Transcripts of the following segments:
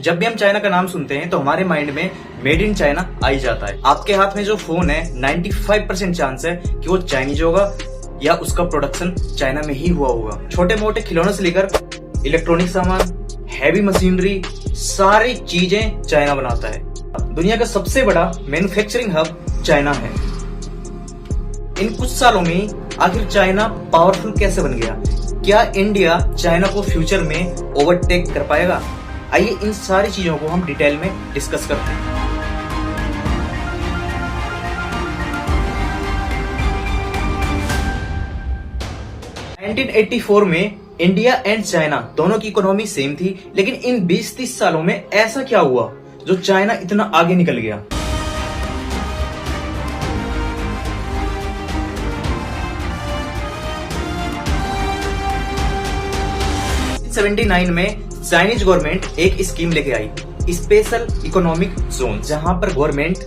जब भी हम चाइना का नाम सुनते हैं तो हमारे माइंड में मेड इन चाइना आ ही जाता है। आपके हाथ में जो फोन है 95% चांस है कि वो चाइनीज होगा या उसका प्रोडक्शन चाइना में ही हुआ होगा। छोटे मोटे खिलौनों से लेकर इलेक्ट्रॉनिक सामान, हैवी मशीनरी, सारी चीजें चाइना बनाता है। दुनिया का सबसे बड़ा मैन्युफैक्चरिंग हब चाइना है। इन कुछ सालों में आखिर चाइना पावरफुल कैसे बन गया? क्या इंडिया चाइना को फ्यूचर में ओवरटेक कर पाएगा? आइए इन सारी चीजों को हम डिटेल में डिस्कस करते हैं। इन 1984 में इंडिया एंड चाइना दोनों की इकोनॉमी सेम थी, लेकिन इन 20-30 सालों में ऐसा क्या हुआ जो चाइना इतना आगे निकल गया? में चाइनीज गवर्नमेंट एक स्कीम लेके आई, स्पेशल इकोनॉमिक जोन, जहां पर गवर्नमेंट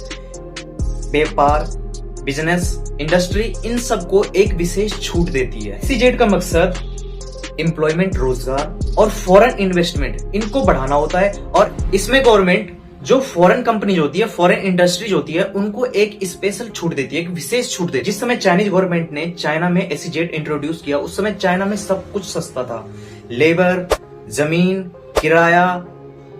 व्यापार, बिजनेस, इंडस्ट्री इन सबको एक विशेष छूट देती है। SEZ का मकसद एम्प्लॉयमेंट, रोजगार और फॉरेन इन्वेस्टमेंट इनको बढ़ाना होता है। और इसमें गवर्नमेंट जो फॉरेन कंपनी होती है, फॉरेन इंडस्ट्रीज होती है, उनको एक स्पेशल छूट देती है, एक विशेष छूट देती है। जिस समय चाइनीज गवर्नमेंट ने चाइना में SEZ इंट्रोड्यूस किया, उस समय चाइना में सब कुछ सस्ता था। लेबर, जमीन, किराया,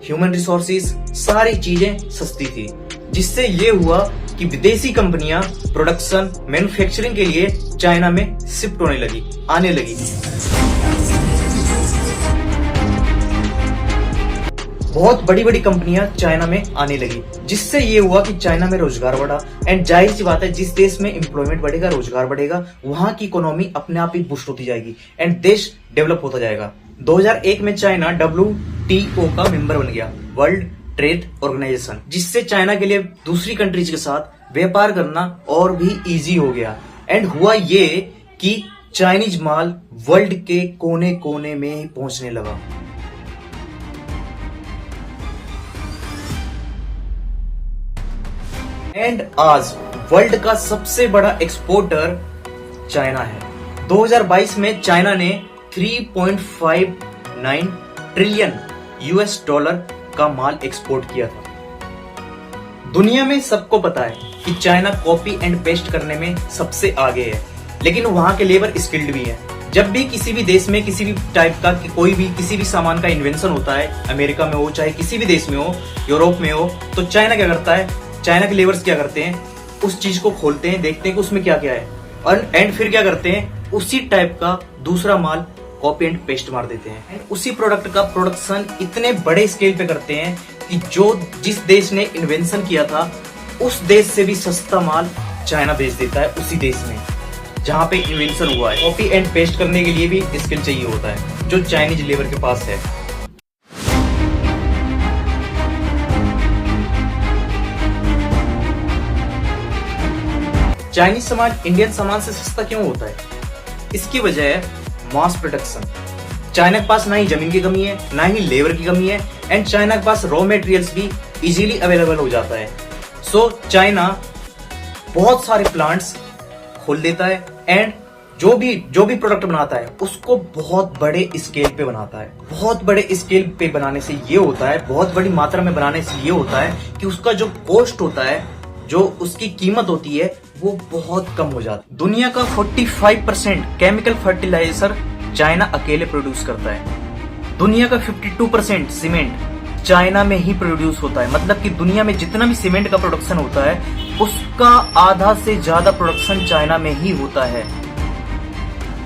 ह्यूमन रिसोर्सेज, सारी चीजें सस्ती थी, जिससे ये हुआ कि विदेशी कंपनियां प्रोडक्शन, मैन्युफैक्चरिंग के लिए चाइना में शिफ्ट होने लगी, आने लगी। बहुत बड़ी बड़ी कंपनियां चाइना में आने लगी, जिससे ये हुआ कि चाइना में रोजगार बढ़ा। एंड जाहिर सी बात है, जिस देश में एम्प्लॉयमेंट बढ़ेगा, रोजगार बढ़ेगा, वहां की इकोनॉमी अपने आप ही बूस्ट होती जाएगी एंड देश डेवलप होता जाएगा। 2001 में चाइना WTO का मेंबर बन गया, वर्ल्ड ट्रेड ऑर्गेनाइजेशन, जिससे चाइना के लिए दूसरी कंट्रीज के साथ व्यापार करना और भी इजी हो गया। एंड हुआ ये कि चाइनीज माल वर्ल्ड के कोने कोने में पहुंचने लगा। एंड आज वर्ल्ड का सबसे बड़ा एक्सपोर्टर चाइना है। 2022 में चाइना ने 3.59 ट्रिलियन US$ का माल एक्सपोर्ट किया था। दुनिया में सबको पता है कि चाइना कॉपी एंड पेस्ट करने में सबसे आगे है, लेकिन वहां के लेबर स्किल्ड भी है। जब भी किसी भी देश में किसी भी टाइप का कोई भी किसी भी सामान का इन्वेंशन होता है, अमेरिका में हो चाहे किसी भी देश में हो, यूरोप में हो, तो चाइना क्या करता है? चाइना के लेबर्स क्या करते हैं? उस चीज को खोलते हैं, देखते हैं कि उसमें क्या क्या है, और एंड फिर क्या करते हैं? उसी टाइप का दूसरा माल कॉपी एंड पेस्ट मार देते हैं। एंड उसी प्रोडक्ट का प्रोडक्शन इतने बड़े स्केल पे करते हैं कि जिस देश ने इन्वेंशन किया था, उस देश से भी सस्ता माल चाइना बेच देता है उसी देश में जहां पे इन्वेंशन हुआ है। कॉपी एंड पेस्ट करने के लिए भी स्किल चाहिए होता है, जो चाइनीज लेबर के पास है। चाइनीज सामान इंडियन सामान से सस्ता क्यों होता है? इसकी वजह है मास प्रोडक्शन। चाइना के पास ना ही जमीन की कमी है, ना ही लेबर की कमी है, एंड चाइना के पास रॉ मटेरियल्स भी इजीली अवेलेबल हो जाता है। सो चाइना बहुत सारे प्लांट्स खोल देता है एंड जो भी प्रोडक्ट बनाता है उसको बहुत बड़े स्केल पे बनाता है। बहुत बड़े स्केल पे बनाने से ये होता है, बहुत बड़ी मात्रा में बनाने से ये होता है कि उसका जो कॉस्ट होता है, जो उसकी कीमत होती है, वो बहुत कम हो जाती है। दुनिया का 45% केमिकल फर्टिलाइजर चाइना अकेले प्रोड्यूस करता है। दुनिया का 52% सीमेंट चाइना में ही प्रोड्यूस होता है। मतलब कि दुनिया में जितना भी सीमेंट का प्रोडक्शन होता है, उसका आधा से ज्यादा प्रोडक्शन चाइना में ही होता है।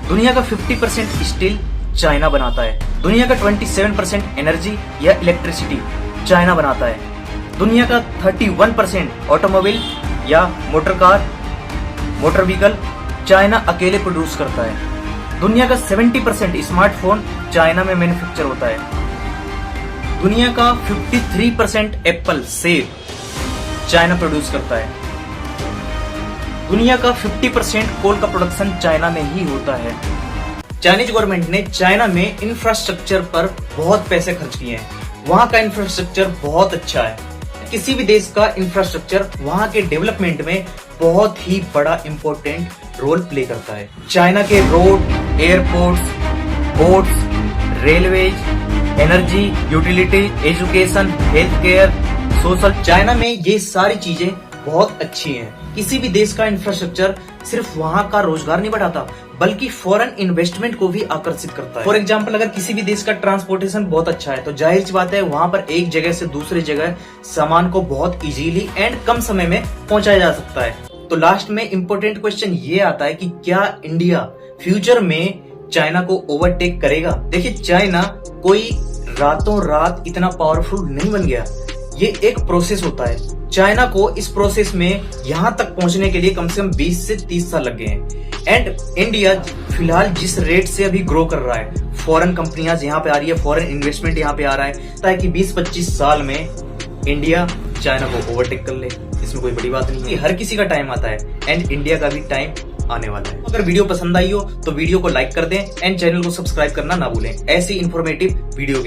दुनिया का 50% स्टील चाइना बनाता है। दुनिया का 27% एनर्जी या इलेक्ट्रिसिटी चाइना बनाता है। दुनिया का 31% ऑटोमोबाइल या मोटर व्हीकल चाइना अकेले प्रोड्यूस करता है। दुनिया का 70% स्मार्टफोन चाइना में मैन्युफैक्चर होता है। दुनिया का 53% एप्पल सेब चाइना प्रोड्यूस करता है। दुनिया का 50% कोल का प्रोडक्शन चाइना में ही होता है। चाइनीज गवर्नमेंट ने चाइना में इंफ्रास्ट्रक्चर पर बहुत पैसे खर्च किए हैं। वहां का इंफ्रास्ट्रक्चर बहुत अच्छा है। किसी भी देश का इंफ्रास्ट्रक्चर वहां के डेवलपमेंट में बहुत ही बड़ा इंपॉर्टेंट रोल प्ले करता है। चाइना के road, airports, ports, railways energy, utility, education, health care, social. China में ये सारी चीजें बहुत अच्छी हैं। किसी भी देश का इंफ्रास्ट्रक्चर सिर्फ वहाँ का रोजगार नहीं बढ़ाता, बल्कि फॉरेन इन्वेस्टमेंट को भी आकर्षित करता है। फॉर एग्जाम्पल, अगर किसी भी देश का ट्रांसपोर्टेशन बहुत अच्छा है तो जाहिर सी बात है वहाँ पर एक जगह से दूसरी जगह सामान को बहुत इजीली एंड कम समय में पहुंचाया जा सकता है। तो लास्ट में इम्पोर्टेंट क्वेश्चन ये आता है कि क्या इंडिया फ्यूचर में चाइना को ओवरटेक करेगा? देखिए, चाइना कोई रातों रात इतना पावरफुल नहीं बन गया, ये एक प्रोसेस होता है। चाइना को इस प्रोसेस में यहां तक पहुंचने के लिए कम से कम 20 से 30 साल लग गए हैं। एंड इंडिया फिलहाल जिस रेट से अभी ग्रो कर रहा है, फॉरेन कंपनियां यहाँ पे आ रही है, फॉरेन इन्वेस्टमेंट यहाँ पे आ रहा है, ताकि 20-25 साल में इंडिया चाइना को ओवरटेक कर ले। इसमें कोई बड़ी बात नहीं है, हर किसी का टाइम आता है एंड इंडिया का भी टाइम आने वाला है। अगर वीडियो पसंद आई हो तो वीडियो को लाइक कर दें एंड चैनल को सब्सक्राइब करना ना भूलें ऐसी इंफॉर्मेटिव वीडियो के